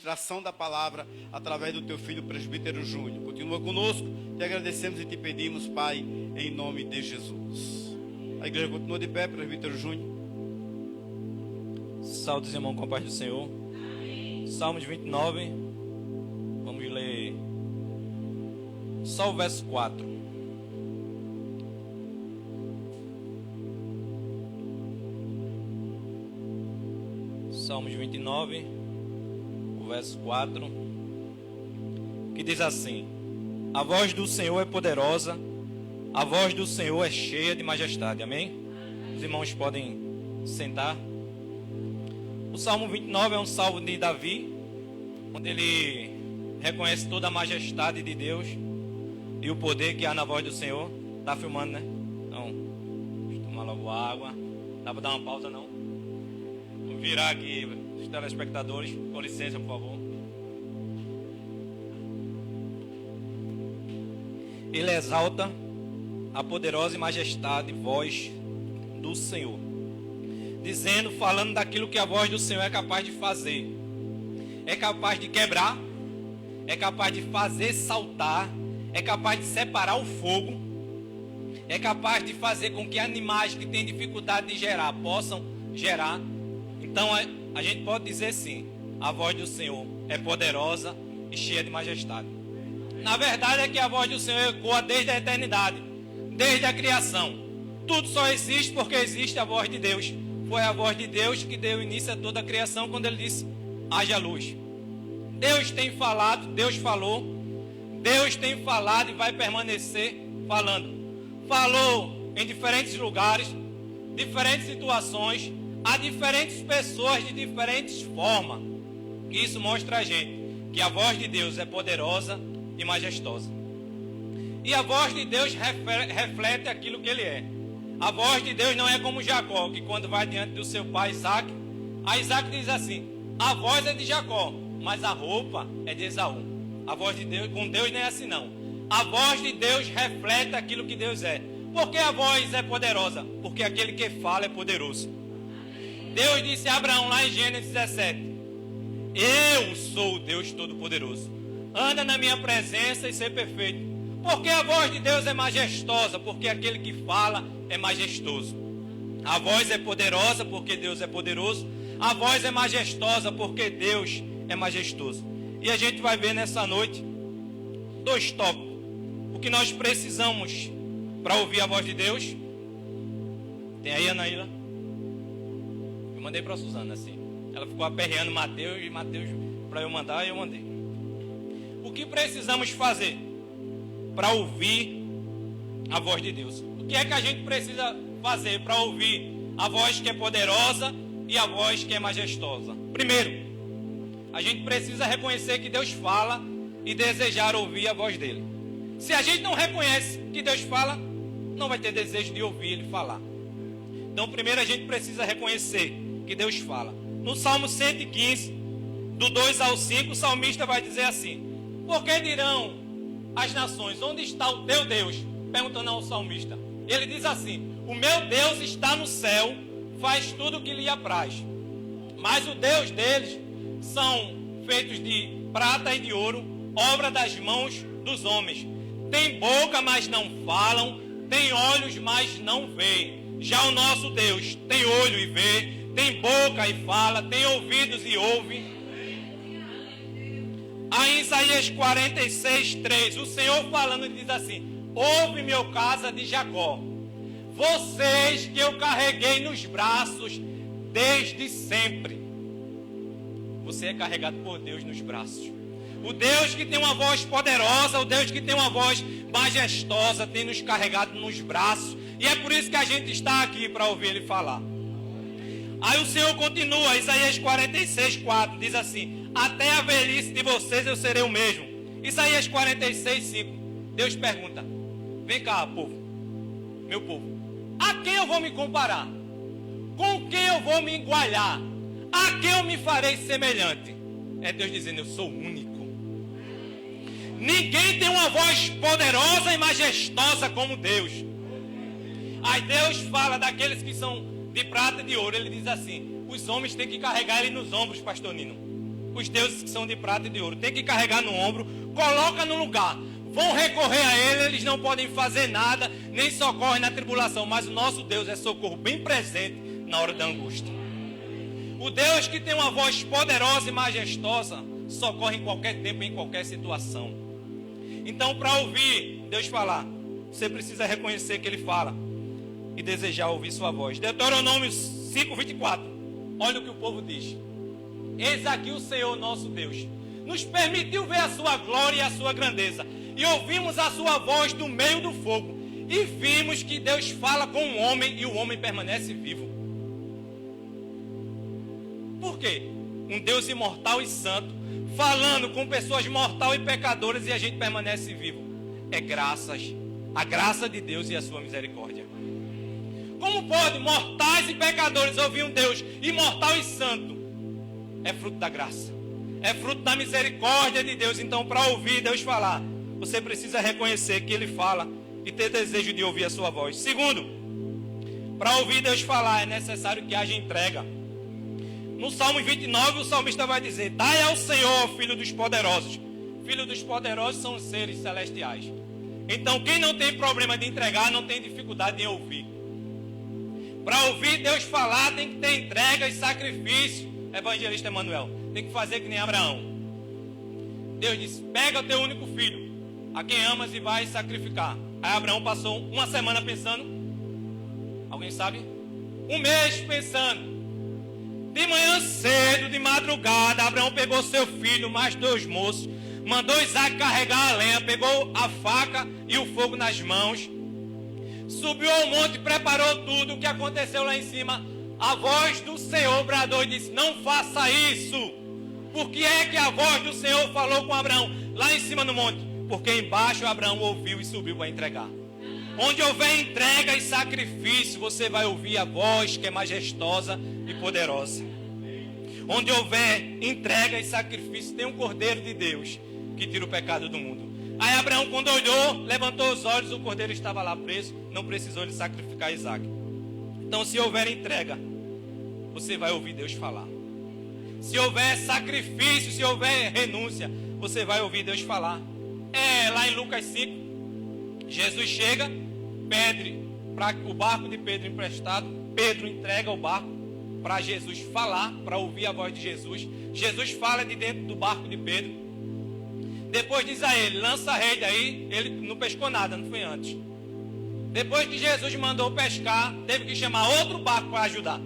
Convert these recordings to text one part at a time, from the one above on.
ministração da palavra através do teu filho presbítero Júnior. Continua conosco, te agradecemos e te pedimos, Pai, em nome de Jesus. A igreja continua de pé, presbítero Júnior. Saúde, irmão, com a paz do Senhor. Salmos 29, vamos ler só o verso 4. Salmos 29, o verso 4, que diz assim: a voz do Senhor é poderosa, a voz do Senhor é cheia de majestade. Amém? Os irmãos podem sentar. O Salmo 29 é um salmo de Davi, onde ele reconhece toda a majestade de Deus e o poder que há na voz do Senhor. Está filmando, né? Então, deixa eu tomar logo água. Dá para dar uma pausa, não? Vou virar aqui os telespectadores, com licença, por favor. Ele exalta a poderosa e majestade voz do Senhor, dizendo, falando daquilo que a voz do Senhor é capaz de fazer. É capaz de quebrar, é capaz de fazer saltar, é capaz de separar o fogo, é capaz de fazer com que animais que têm dificuldade de gerar possam gerar. Então a gente pode dizer sim, a voz do Senhor é poderosa e cheia de majestade. Na verdade é que a voz do Senhor ecoa desde a eternidade, desde a criação. Tudo só existe porque existe a voz de Deus. Foi a voz de Deus que deu início a toda a criação quando ele disse, haja luz. Deus tem falado, Deus falou, Deus tem falado e vai permanecer falando. Falou em diferentes lugares, diferentes situações, a diferentes pessoas de diferentes formas. Isso mostra a gente que a voz de Deus é poderosa e majestosa. E a voz de Deus reflete aquilo que ele é. A voz de Deus não é como Jacó, que quando vai diante do seu pai Isaac, a Isaac diz assim, a voz é de Jacó, mas a roupa é de Esaú. A voz de Deus, com Deus não é assim não. A voz de Deus reflete aquilo que Deus é. Por que a voz é poderosa? Porque aquele que fala é poderoso. Deus disse a Abraão lá em Gênesis 17, eu sou o Deus Todo-Poderoso. Anda na minha presença e ser perfeito. Porque a voz de Deus é majestosa, porque aquele que fala é majestoso. A voz é poderosa porque Deus é poderoso. A voz é majestosa porque Deus é majestoso. E a gente vai ver nessa noite dois tópicos. O que nós precisamos para ouvir a voz de Deus. Tem aí, Anaíla? Eu mandei para a Suzana assim. Ela ficou aperreando Mateus e Mateus para eu mandar e eu mandei. O que precisamos fazer para ouvir a voz de Deus? O que é que a gente precisa fazer para ouvir a voz que é poderosa e a voz que é majestosa? Primeiro, a gente precisa reconhecer que Deus fala e desejar ouvir a voz dele. Se a gente não reconhece que Deus fala, não vai ter desejo de ouvir ele falar. Então, primeiro a gente precisa reconhecer que Deus fala. No Salmo 115, do 2 ao 5, o salmista vai dizer assim, por que dirão as nações, onde está o teu Deus? Perguntando ao salmista. Ele diz assim, o meu Deus está no céu, faz tudo o que lhe apraz. Mas o Deus deles são feitos de prata e de ouro, obra das mãos dos homens. Tem boca, mas não falam, tem olhos, mas não veem. Já o nosso Deus tem olho e vê, tem boca e fala, tem ouvidos e ouve. Aí em Isaías 46, 3, o Senhor falando diz assim, ouve meu casa de Jacó, vocês que eu carreguei nos braços desde sempre. Você é carregado por Deus nos braços. O Deus que tem uma voz poderosa, o Deus que tem uma voz majestosa, tem nos carregado nos braços. E é por isso que a gente está aqui para ouvir ele falar. Aí o Senhor continua, Isaías 46, 4, diz assim, até a velhice de vocês eu serei o mesmo. Isaías 46, 5, Deus pergunta, vem cá, povo, meu povo, a quem eu vou me comparar? Com quem eu vou me igualar? A quem eu me farei semelhante? É Deus dizendo, eu sou único. Ninguém tem uma voz poderosa e majestosa como Deus. Aí Deus fala daqueles que são de prata e de ouro. Ele diz assim, os homens têm que carregar ele nos ombros, pastor Nino. os deuses que são de prata e de ouro. Tem que carregar no ombro, coloca no lugar. Vão recorrer a ele, eles não podem fazer nada, nem socorrem na tribulação. Mas o nosso Deus é socorro bem presente na hora da angústia. O Deus que tem uma voz poderosa e majestosa, socorre em qualquer tempo, em qualquer situação. Então, para ouvir Deus falar, você precisa reconhecer que Ele fala e desejar ouvir sua voz. Deuteronômio 5:24. Olha o que o povo diz. Eis aqui o Senhor nosso Deus nos permitiu ver a sua glória e a sua grandeza, e ouvimos a sua voz do meio do fogo, e vimos que Deus fala com o homem e o homem permanece vivo. Por quê? Um Deus imortal e santo falando com pessoas mortais e pecadoras, e a gente permanece vivo. É a graça de Deus e a sua misericórdia. Como pode mortais e pecadores ouvir um Deus imortal e santo? É fruto da graça, é fruto da misericórdia de Deus. Então, para ouvir Deus falar, você precisa reconhecer que Ele fala e ter desejo de ouvir a sua voz. Segundo, para ouvir Deus falar é necessário que haja entrega. No Salmo 29, o salmista vai dizer: dai ao Senhor, filho dos poderosos. Filho dos poderosos são os seres celestiais. Então, quem não tem problema de entregar, não tem dificuldade em ouvir. Para ouvir Deus falar, tem que ter entrega e sacrifício. Evangelista Emanuel, tem que fazer que nem Abraão. Deus disse: pega o teu único filho, a quem amas, e vai sacrificar. Aí Abraão passou uma semana pensando. Alguém sabe? Um mês pensando. De manhã cedo, de madrugada, Abraão pegou seu filho, mais 2 moços, mandou Isaac carregar a lenha, pegou a faca e o fogo nas mãos, subiu ao monte, preparou tudo. O que aconteceu lá em cima? A voz do Senhor bradou e disse: não faça isso. Por que é que a voz do Senhor falou com Abraão lá em cima no monte? Porque embaixo Abraão ouviu e subiu para entregar. Onde houver entrega e sacrifício, você vai ouvir a voz que é majestosa e poderosa. Onde houver entrega e sacrifício, tem um Cordeiro de Deus que tira o pecado do mundo. Aí Abraão, quando olhou, levantou os olhos, o cordeiro estava lá preso, não precisou de sacrificar Isaac. Então, se houver entrega, você vai ouvir Deus falar. Se houver sacrifício, se houver renúncia, você vai ouvir Deus falar. Lá em Lucas 5, Jesus chega, pede para o barco de Pedro emprestado. Pedro entrega o barco para Jesus falar, para ouvir a voz de Jesus. Jesus fala de dentro do barco de Pedro. Depois diz a ele: lança a rede aí. Ele não pescou nada, não foi antes. Depois que Jesus mandou pescar, teve que chamar outro barco para ajudar.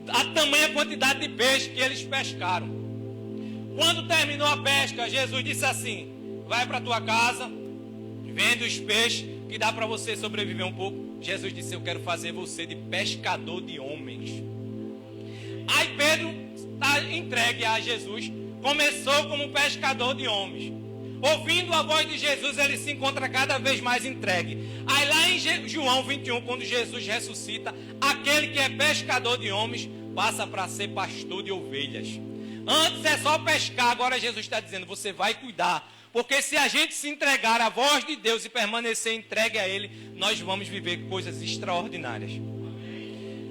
A tamanha quantidade de peixe que eles pescaram. Quando terminou a pesca, Jesus disse assim: vai para tua casa, vende os peixes, que dá para você sobreviver um pouco. Jesus disse: eu quero fazer você de pescador de homens. Aí Pedro está entregue a Jesus. Começou como pescador de homens. Ouvindo a voz de Jesus, ele se encontra cada vez mais entregue. Aí lá em João 21, quando Jesus ressuscita, aquele que é pescador de homens passa para ser pastor de ovelhas. Antes é só pescar, agora Jesus está dizendo: você vai cuidar. Porque se a gente se entregar à voz de Deus e permanecer entregue a Ele, nós vamos viver coisas extraordinárias.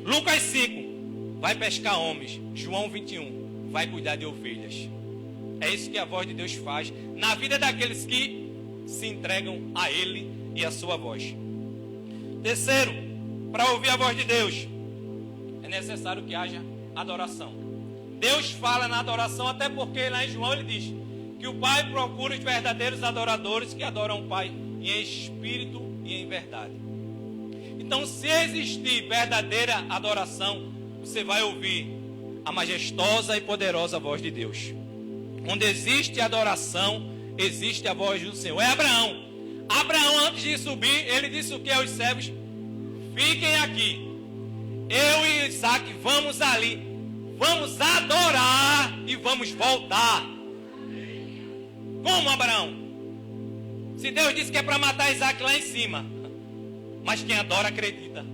Lucas 5, vai pescar homens. João 21, vai cuidar de ovelhas. É isso que a voz de Deus faz na vida daqueles que se entregam a Ele e a sua voz. Terceiro, para ouvir a voz de Deus, é necessário que haja adoração. Deus fala na adoração, até porque lá em João ele diz que o Pai procura os verdadeiros adoradores que adoram o Pai em espírito e em verdade. Então, se existir verdadeira adoração, você vai ouvir a majestosa e poderosa voz de Deus. Onde existe adoração, existe a voz do Senhor. É Abraão. Abraão, antes de subir, ele disse o que aos servos: fiquem aqui. Eu e Isaac vamos ali. Vamos adorar e vamos voltar. Como, Abraão? Se Deus disse que é para matar Isaac lá em cima. Mas quem adora acredita.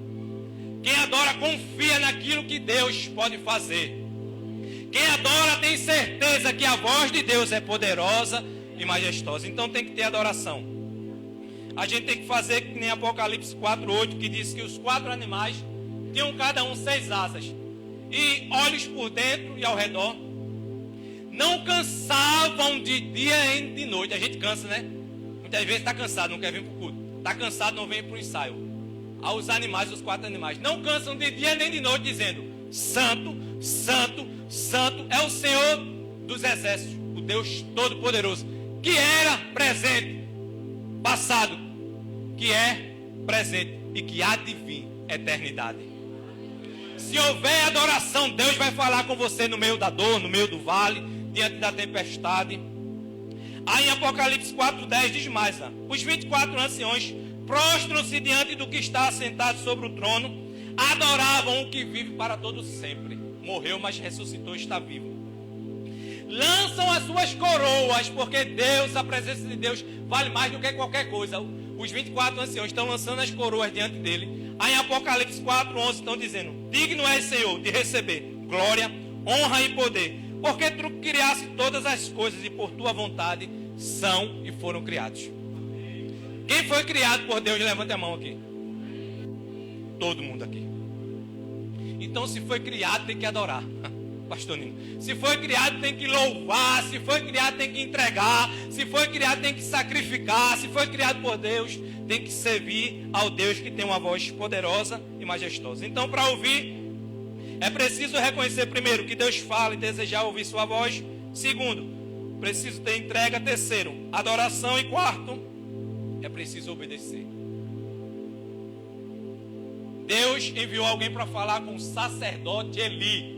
Quem adora confia naquilo que Deus pode fazer. Quem adora tem certeza que a voz de Deus é poderosa e majestosa. Então tem que ter adoração. A gente tem que fazer que nem Apocalipse 4:8, que diz que os 4 animais tinham cada um 6 asas e olhos por dentro e ao redor. não cansavam de dia e de noite. A gente cansa, né? Muitas vezes está cansado, não quer vir para o culto. Está cansado, não vem para o ensaio. Aos animais, os 4 animais, não cansam de dia nem de noite, dizendo: Santo, Santo, Santo é o Senhor dos exércitos, o Deus Todo-Poderoso, que era presente, passado, que é presente e que há de vir eternidade. Se houver adoração, Deus vai falar com você no meio da dor, no meio do vale, diante da tempestade. Aí em Apocalipse 4:10 diz mais: os 24 anciões prostram-se diante do que está assentado sobre o trono, adoravam o que vive para todo sempre. Morreu, mas ressuscitou e está vivo. Lançam as suas coroas, porque Deus, a presença de Deus, vale mais do que qualquer coisa. Os 24 anciões estão lançando as coroas diante dele. Aí em Apocalipse 4:11 estão dizendo: digno és, Senhor, de receber glória, honra e poder, porque tu criaste todas as coisas e por tua vontade são e foram criados. Quem foi criado por Deus? Levante a mão aqui. Todo mundo aqui. Então, se foi criado, tem que adorar. Pastor Nino. Se foi criado, tem que louvar. Se foi criado, tem que entregar. Se foi criado, tem que sacrificar. Se foi criado por Deus, tem que servir ao Deus que tem uma voz poderosa e majestosa. Então, para ouvir, é preciso reconhecer primeiro que Deus fala e desejar ouvir sua voz. Segundo, preciso ter entrega. Terceiro, adoração. E quarto, é preciso obedecer. Deus enviou alguém para falar com o sacerdote Eli.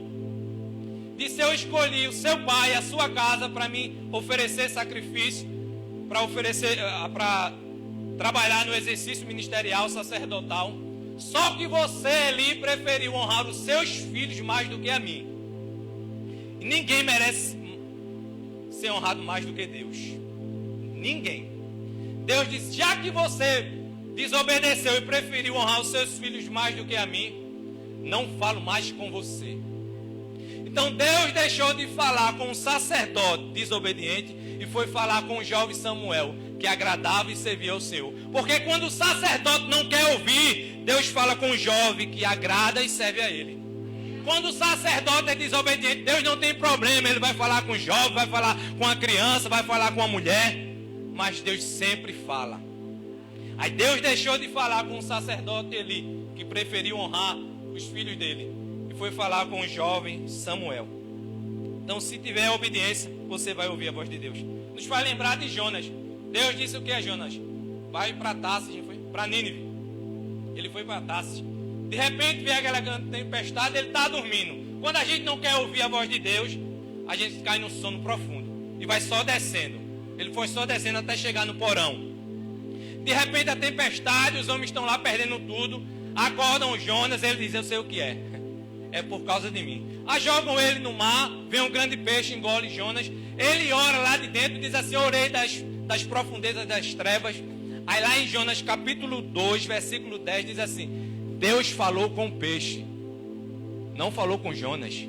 Disse: eu escolhi o seu pai, a sua casa, para me oferecer sacrifício, para trabalhar no exercício ministerial sacerdotal. Só que você, Eli, preferiu honrar os seus filhos mais do que a mim. E ninguém merece ser honrado mais do que Deus. Ninguém. Deus disse: já que você desobedeceu e preferiu honrar os seus filhos mais do que a mim, não falo mais com você. Então Deus deixou de falar com o sacerdote desobediente e foi falar com o jovem Samuel, que agradava e servia ao Senhor. Porque quando o sacerdote não quer ouvir, Deus fala com o jovem que agrada e serve a ele. Quando o sacerdote é desobediente, Deus não tem problema. Ele vai falar com o jovem, vai falar com a criança, vai falar com a mulher. Mas Deus sempre fala. Aí Deus deixou de falar com o sacerdote Eli, que preferiu honrar os filhos dele, e foi falar com o jovem Samuel. Então, se tiver obediência, você vai ouvir a voz de Deus. Nos faz lembrar de Jonas. Deus disse o que a Jonas? Vai para Tarsis, para Nínive. Ele foi para Tarsis. De repente vem aquela tempestade, ele está dormindo. Quando a gente não quer ouvir a voz de Deus, a gente cai no sono profundo e vai só descendo. Ele foi só descendo até chegar no porão. De repente a tempestade, os homens estão lá perdendo tudo. Acordam o Jonas, ele diz: eu sei o que é. É por causa de mim. Aí jogam ele no mar, vem um grande peixe, engole Jonas. Ele ora lá de dentro e diz assim: orei das profundezas das trevas. Aí lá em Jonas capítulo 2, versículo 10, diz assim: Deus falou com o peixe, não falou com Jonas.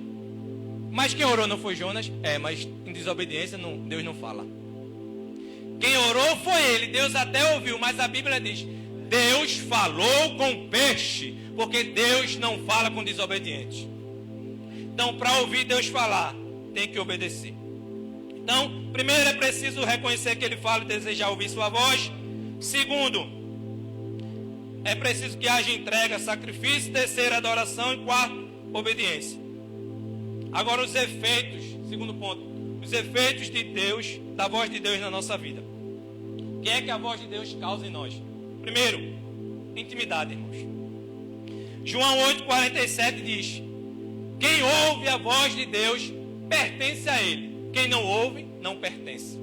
Mas quem orou não foi Jonas? Mas em desobediência Deus não fala. Quem orou foi ele, Deus até ouviu, mas a Bíblia diz: Deus falou com o peixe, porque Deus não fala com desobediente. Então, para ouvir Deus falar, tem que obedecer. Então, primeiro é preciso reconhecer que ele fala e desejar ouvir sua voz. Segundo, é preciso que haja entrega, sacrifício. Terceiro, adoração. E quarto, obediência. Agora, os efeitos, segundo ponto, os efeitos de Deus, da voz de Deus na nossa vida. O que é que a voz de Deus causa em nós? Primeiro, intimidade, irmãos. João 8,47 diz: quem ouve a voz de Deus pertence a ele. Quem não ouve, não pertence.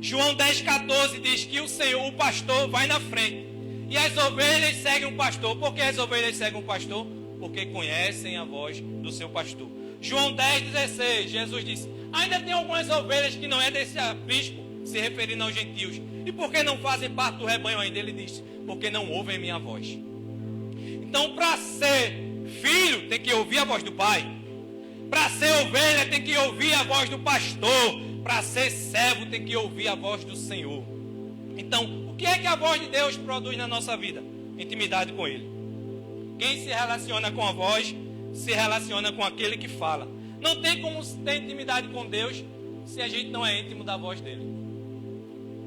João 10,14 diz que o Senhor, o pastor, vai na frente e as ovelhas seguem o pastor. Por que as ovelhas seguem o pastor? Porque conhecem a voz do seu pastor. João 10,16, Jesus disse: ainda tem algumas ovelhas que não é desse aprisco, se referindo aos gentios. E por que não fazem parte do rebanho ainda? Ele disse: porque não ouvem a minha voz. Então, para ser filho, tem que ouvir a voz do pai. Para ser ovelha, tem que ouvir a voz do pastor. Para ser servo, tem que ouvir a voz do Senhor. Então, o que é que a voz de Deus produz na nossa vida? Intimidade com Ele. Quem se relaciona com a voz, se relaciona com aquele que fala. Não tem como ter intimidade com Deus se a gente não é íntimo da voz dele.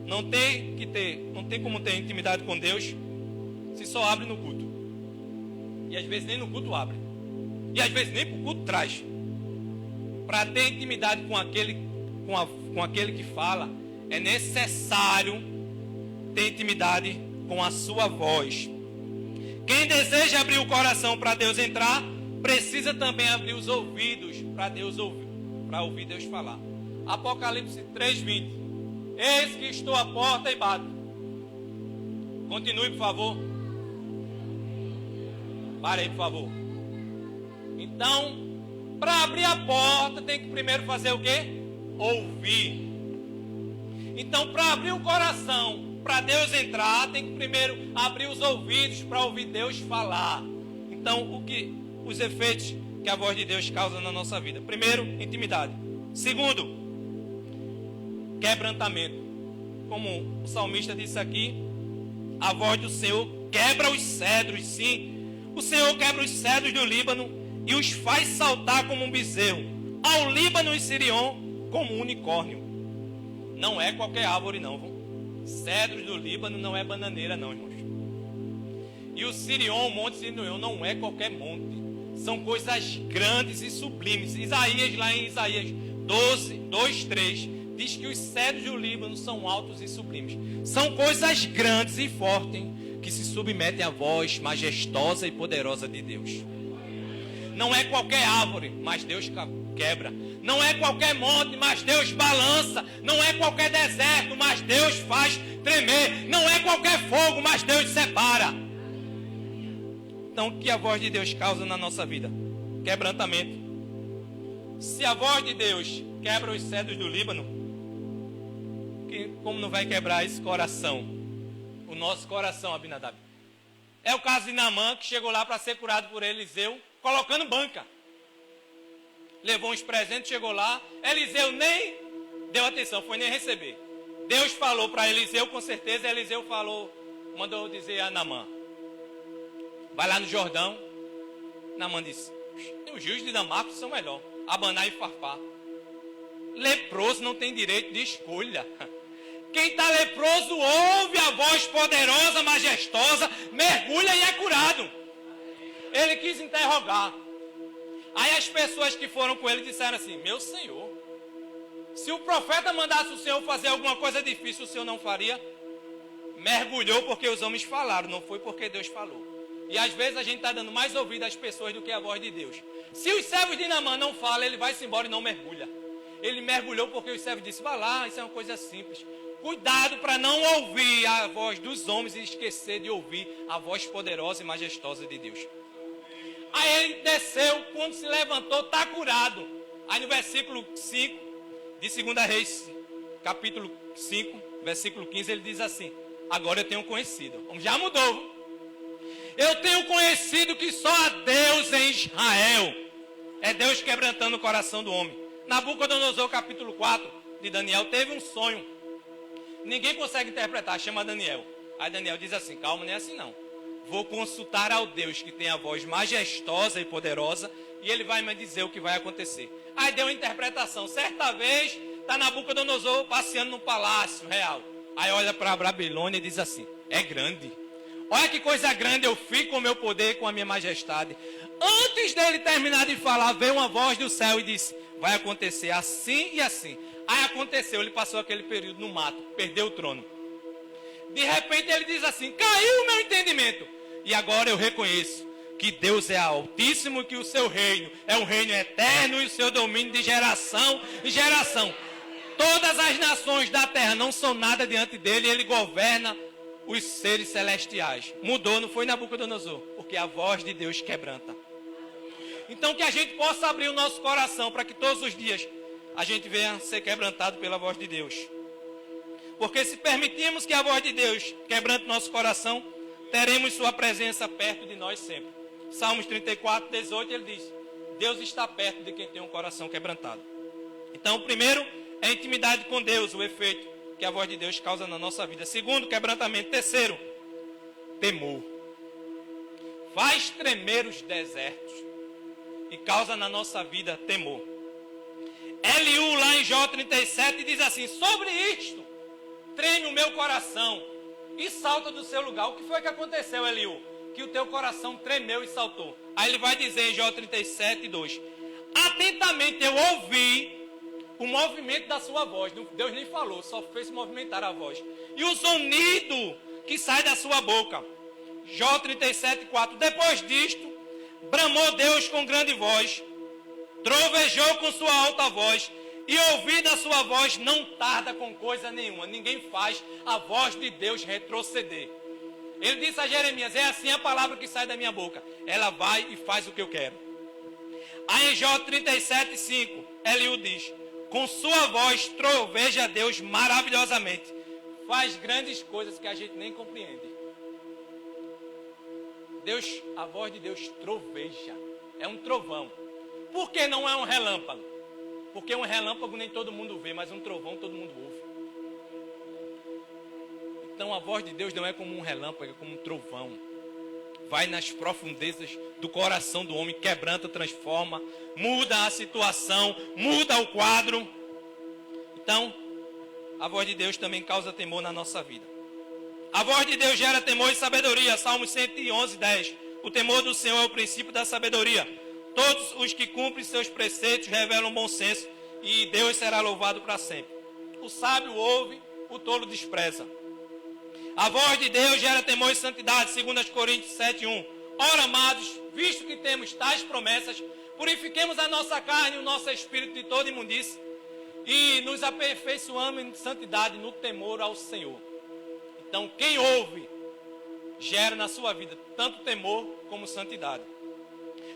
Não tem como ter intimidade com Deus se só abre no culto. E às vezes nem no culto abre. E às vezes nem para o culto traz. Para ter intimidade com aquele que fala, é necessário ter intimidade com a sua voz. Quem deseja abrir o coração para Deus entrar, precisa também abrir os ouvidos para ouvir Deus falar. Apocalipse 3:20. Eis que estou à porta e bato. Continue, por favor. Pare aí, por favor. Então, para abrir a porta, tem que primeiro fazer o quê? Ouvir. Então, para abrir o coração, para Deus entrar, tem que primeiro abrir os ouvidos para ouvir Deus falar. Então, os efeitos que a voz de Deus causa na nossa vida? Primeiro, intimidade. Segundo, quebrantamento. Como o salmista disse aqui, a voz do Senhor quebra os cedros, sim. O Senhor quebra os cedros do Líbano e os faz saltar como um bezerro. Ao Líbano e Sirion como um unicórnio. Não é qualquer árvore, não. Cedros do Líbano não é bananeira, não, irmãos. E o Sirion, o monte Sirion, não é qualquer monte. São coisas grandes e sublimes. Isaías, lá em Isaías 12, 2, 3, diz que os cedros do Líbano são altos e sublimes. São coisas grandes e fortes que se submetem à voz majestosa e poderosa de Deus. Não é qualquer árvore, mas Deus quebra. Não é qualquer monte, mas Deus balança. Não é qualquer deserto, mas Deus faz tremer. Não é qualquer fogo, mas Deus separa. Então, o que a voz de Deus causa na nossa vida? Quebrantamento. Se a voz de Deus quebra os cedros do Líbano, como não vai quebrar esse coração? O nosso coração, Abinadab. É o caso de Naamã, que chegou lá para ser curado por Eliseu, colocando banca. Levou uns presentes, chegou lá. Eliseu nem deu atenção, foi nem receber. Deus falou para Eliseu, com certeza. Eliseu falou, mandou dizer a Naamã: vai lá no Jordão. Naamã disse: os juízes de Damasco são melhor. Abaná e Farpá. Leproso não tem direito de escolha. Quem está leproso ouve a voz poderosa, majestosa, mergulha e é curado. Ele quis interrogar. Aí as pessoas que foram com ele disseram assim: meu Senhor, se o profeta mandasse o Senhor fazer alguma coisa difícil, o Senhor não faria? Mergulhou porque os homens falaram, não foi porque Deus falou. E às vezes a gente está dando mais ouvido às pessoas do que a voz de Deus. Se os servos de Naamã não falam, ele vai-se embora e não mergulha. Ele mergulhou porque os servos disseram: vai lá, isso é uma coisa simples. Cuidado para não ouvir a voz dos homens e esquecer de ouvir a voz poderosa e majestosa de Deus. Aí ele desceu, quando se levantou, está curado. Aí no versículo 5 de 2 Reis, capítulo 5, versículo 15, ele diz assim: agora eu tenho conhecido. Já mudou. Eu tenho conhecido que só há Deus em Israel. É Deus quebrantando o coração do homem. Nabucodonosor, capítulo 4 de Daniel, teve um sonho. Ninguém consegue interpretar, chama Daniel. Aí Daniel diz assim: calma, não é assim não. Vou consultar ao Deus que tem a voz majestosa e poderosa, e ele vai me dizer o que vai acontecer. Aí deu uma interpretação. Certa vez, está Nabucodonosor passeando no palácio real. Aí olha para a Babilônia e diz assim: é grande. Olha que coisa grande eu fiz com o meu poder, com a minha majestade. Antes dele terminar de falar, veio uma voz do céu e disse: vai acontecer assim e assim. Aí aconteceu, ele passou aquele período no mato, perdeu o trono. De repente ele diz assim: caiu o meu entendimento. E agora eu reconheço que Deus é altíssimo, que o seu reino é um reino eterno e o seu domínio de geração em geração. Todas as nações da terra não são nada diante dele, e ele governa os seres celestiais. Mudou, não foi Nabucodonosor, porque a voz de Deus quebranta. Então que a gente possa abrir o nosso coração para que todos os dias a gente venha ser quebrantado pela voz de Deus. Porque se permitirmos que a voz de Deus quebrante nosso coração, teremos sua presença perto de nós sempre. Salmos 34, 18, ele diz: Deus está perto de quem tem um coração quebrantado. Então, primeiro, é a intimidade com Deus, o efeito que a voz de Deus causa na nossa vida. Segundo, quebrantamento. Terceiro, temor. Faz tremer os desertos e causa na nossa vida temor. Eliú, lá em Jó 37, diz assim: sobre isto, treme o meu coração e salta do seu lugar. O que foi que aconteceu, Eliú? Que o teu coração tremeu e saltou. Aí ele vai dizer em Jó 37, 2: atentamente eu ouvi o movimento da sua voz. Deus nem falou, só fez movimentar a voz. E o sonido que sai da sua boca. Jó 37, 4. Depois disto, bramou Deus com grande voz, trovejou com sua alta voz, e ouvir da sua voz não tarda com coisa nenhuma. Ninguém faz a voz de Deus retroceder. Ele disse a Jeremias: é assim a palavra que sai da minha boca, ela vai e faz o que eu quero. Aí em Jó 37, 5, Eliú diz: com sua voz troveja Deus maravilhosamente, faz grandes coisas que a gente nem compreende. Deus, a voz de Deus troveja, é um trovão. Por que não é um relâmpago? Porque um relâmpago nem todo mundo vê, mas um trovão todo mundo ouve. Então a voz de Deus não é como um relâmpago, é como um trovão. Vai nas profundezas do coração do homem, quebranta, transforma, muda a situação, muda o quadro. Então, a voz de Deus também causa temor na nossa vida. A voz de Deus gera temor e sabedoria. Salmos 111, 10. O temor do Senhor é o princípio da sabedoria. Todos os que cumprem seus preceitos revelam bom senso, e Deus será louvado para sempre. O sábio ouve, o tolo despreza. A voz de Deus gera temor e santidade, 2 Coríntios 7, 1. Ora, amados, visto que temos tais promessas, purifiquemos a nossa carne e o nosso espírito de toda imundície, e nos aperfeiçoamos em santidade no temor ao Senhor. Então, quem ouve, gera na sua vida tanto temor como santidade.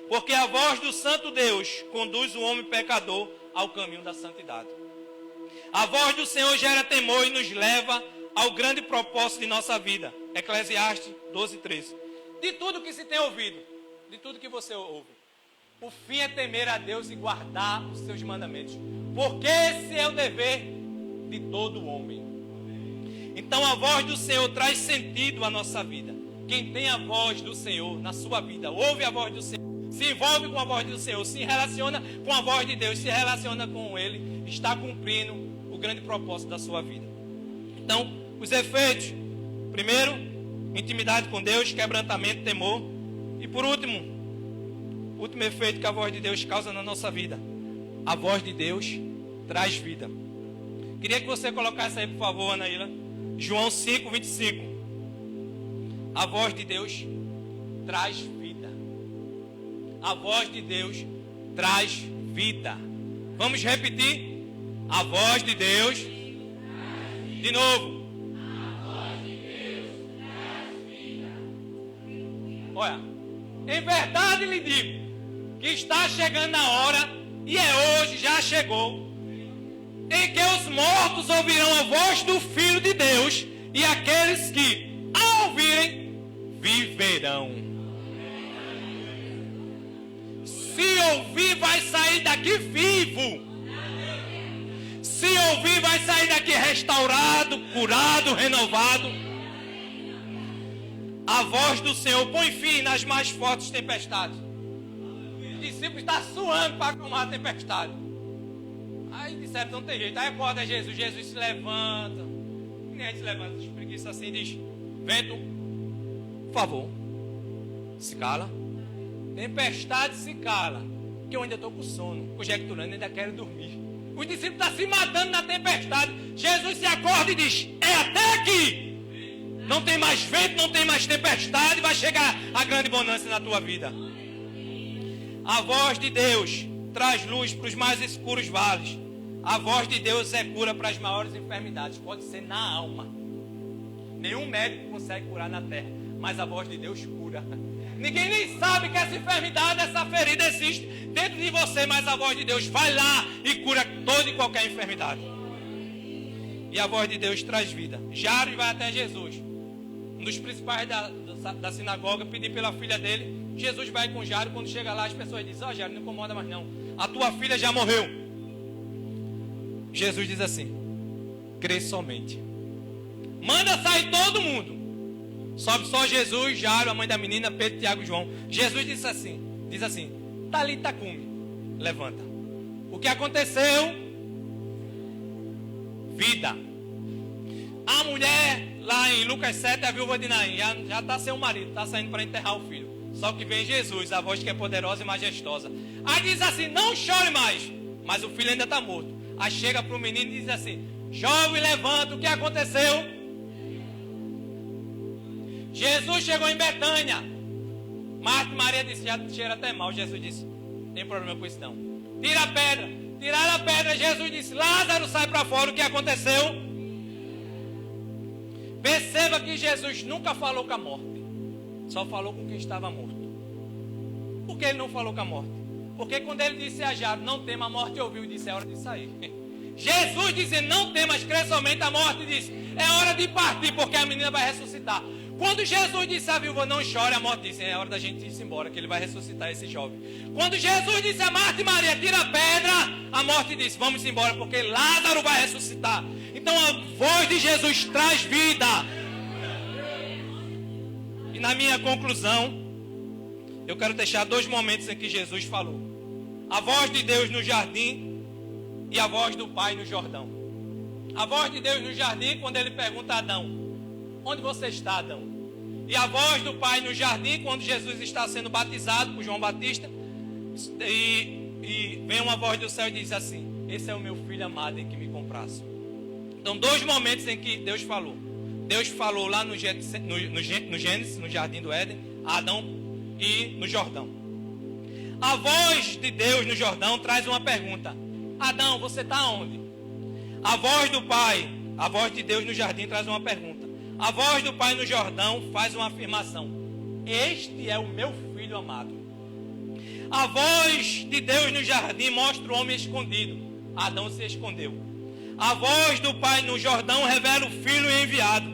Porque a voz do santo Deus conduz o homem pecador ao caminho da santidade. A voz do Senhor gera temor e nos leva ao grande propósito de nossa vida. Eclesiastes 12, 13. De tudo que se tem ouvido, de tudo que você ouve, o fim é temer a Deus e guardar os seus mandamentos. Porque esse é o dever de todo homem. Então a voz do Senhor traz sentido à nossa vida. Quem tem a voz do Senhor na sua vida, ouve a voz do Senhor, se envolve com a voz do Senhor, se relaciona com a voz de Deus, se relaciona com Ele, está cumprindo o grande propósito da sua vida. Então, os efeitos: primeiro, intimidade com Deus, quebrantamento, temor. E por último, o último efeito que a voz de Deus causa na nossa vida: a voz de Deus traz vida. Queria que você colocasse aí, por favor, Anaíla, João 5, 25. A voz de Deus traz vida. A voz de Deus traz vida. Vamos repetir? A voz de Deus. De novo. A voz de Deus traz vida. Olha, em verdade lhe digo que está chegando a hora, e é hoje, já chegou, em que os mortos ouvirão a voz do Filho de Deus, e aqueles que, ao ouvirem, viverão. Se ouvir, vai sair daqui vivo. Se ouvir, vai sair daqui restaurado, curado, renovado. A voz do Senhor põe fim nas mais fortes tempestades. O discípulo está suando para acalmar a tempestade. Aí disseram: não tem jeito. Aí acorda Jesus. Jesus se levanta. Nem a gente se levanta, se espreguiça assim e diz: vento, por favor, se cala. Tempestade, se cala. Que eu ainda estou com sono, conjecturando, ainda quero dormir. Os discípulos estão se matando na tempestade. Jesus se acorda e diz: é até aqui. Não tem mais vento, não tem mais tempestade. Vai chegar a grande bonança na tua vida. A voz de Deus traz luz para os mais escuros vales. A voz de Deus é cura para as maiores enfermidades. Pode ser na alma. Nenhum médico consegue curar na terra, mas a voz de Deus cura. Ninguém nem sabe que essa enfermidade, essa ferida existe dentro de você, mas a voz de Deus vai lá e cura toda e qualquer enfermidade. E a voz de Deus traz vida. Jairo vai até Jesus, um dos principais da sinagoga, pedir pela filha dele. Jesus vai com Jairo. Quando chega lá, as pessoas dizem: ó, Jairo, não incomoda mais não, a tua filha já morreu. Jesus diz assim: crê somente. Manda sair todo mundo. Sobe só Jesus, Jairo, a mãe da menina, Pedro, Tiago e João. Jesus diz assim: Talita cumi, levanta. O que aconteceu? Vida. A mulher, lá em Lucas 7, a viúva de Naim, já está sem o marido, está saindo para enterrar o filho. Só que vem Jesus, a voz que é poderosa e majestosa. Aí diz assim, não chore mais. Mas o filho ainda está morto. Aí chega para o menino e diz assim, jovem, levanta, o que aconteceu? Jesus chegou em Betânia. Marta e Maria disse, já cheira até mal. Jesus disse, tem problema com isso não. Tira a pedra. Tiraram a pedra, Jesus disse, Lázaro, sai para fora, o que aconteceu? Perceba que Jesus nunca falou com a morte. Só falou com quem estava morto. Por que ele não falou com a morte? Porque quando ele disse a Jairo, não tema, a morte ouviu e disse, é hora de sair. Jesus dizendo, não temas, crê somente, a morte disse, é hora de partir, porque a menina vai ressuscitar. Quando Jesus disse à viúva, não chore, a morte disse, é hora da gente ir embora, que ele vai ressuscitar esse jovem. Quando Jesus disse a Marta e Maria, tira a pedra, a morte disse, vamos embora, porque Lázaro vai ressuscitar. Então a voz de Jesus traz vida. E na minha conclusão, eu quero deixar 2 momentos em que Jesus falou. A voz de Deus no jardim e a voz do Pai no Jordão. A voz de Deus no jardim, quando ele pergunta a Adão, onde você está, Adão? E a voz do Pai no jardim, quando Jesus está sendo batizado por João Batista, e vem uma voz do céu e diz assim, esse é o meu filho amado em que me compraço. Então 2 momentos em que Deus falou. Deus falou lá no Gênesis, no jardim do Éden, a Adão e no Jordão. A voz de Deus no Jordão traz uma pergunta. Adão, você está onde? A voz do Pai, a voz de Deus no jardim traz uma pergunta. A voz do Pai no Jordão faz uma afirmação. Este é o meu filho amado. A voz de Deus no jardim mostra o homem escondido. Adão se escondeu. A voz do Pai no Jordão revela o filho enviado.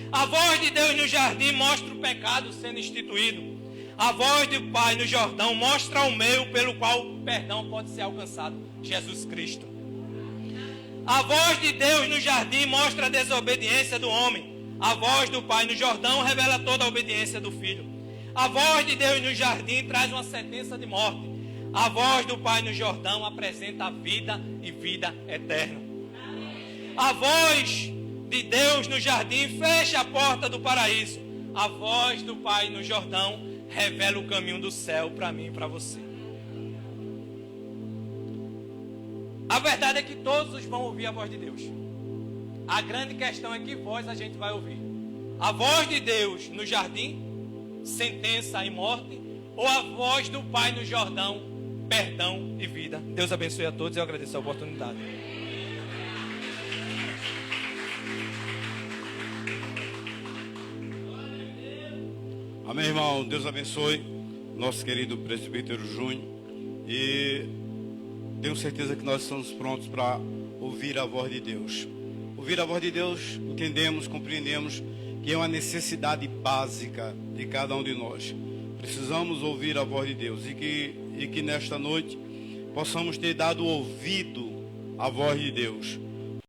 A voz de Deus no jardim mostra o pecado sendo instituído. A voz do Pai no Jordão mostra o meio pelo qual o perdão pode ser alcançado. Jesus Cristo. A voz de Deus no jardim mostra a desobediência do homem. A voz do Pai no Jordão revela toda a obediência do Filho. A voz de Deus no jardim traz uma sentença de morte. A voz do Pai no Jordão apresenta a vida e vida eterna. A voz de Deus no jardim fecha a porta do paraíso. A voz do Pai no Jordão revela o caminho do céu para mim e para você. A verdade é que todos vão ouvir a voz de Deus. A grande questão é que voz a gente vai ouvir. A voz de Deus no jardim, sentença e morte, ou a voz do Pai no Jordão, perdão e vida. Deus abençoe a todos e eu agradeço a oportunidade. Amém, irmão. Deus abençoe nosso querido presbítero Júnior. E tenho certeza que nós estamos prontos para ouvir a voz de Deus. Ouvir a voz de Deus, entendemos, compreendemos que é uma necessidade básica de cada um de nós. Precisamos ouvir a voz de Deus e que nesta noite possamos ter dado ouvido à voz de Deus.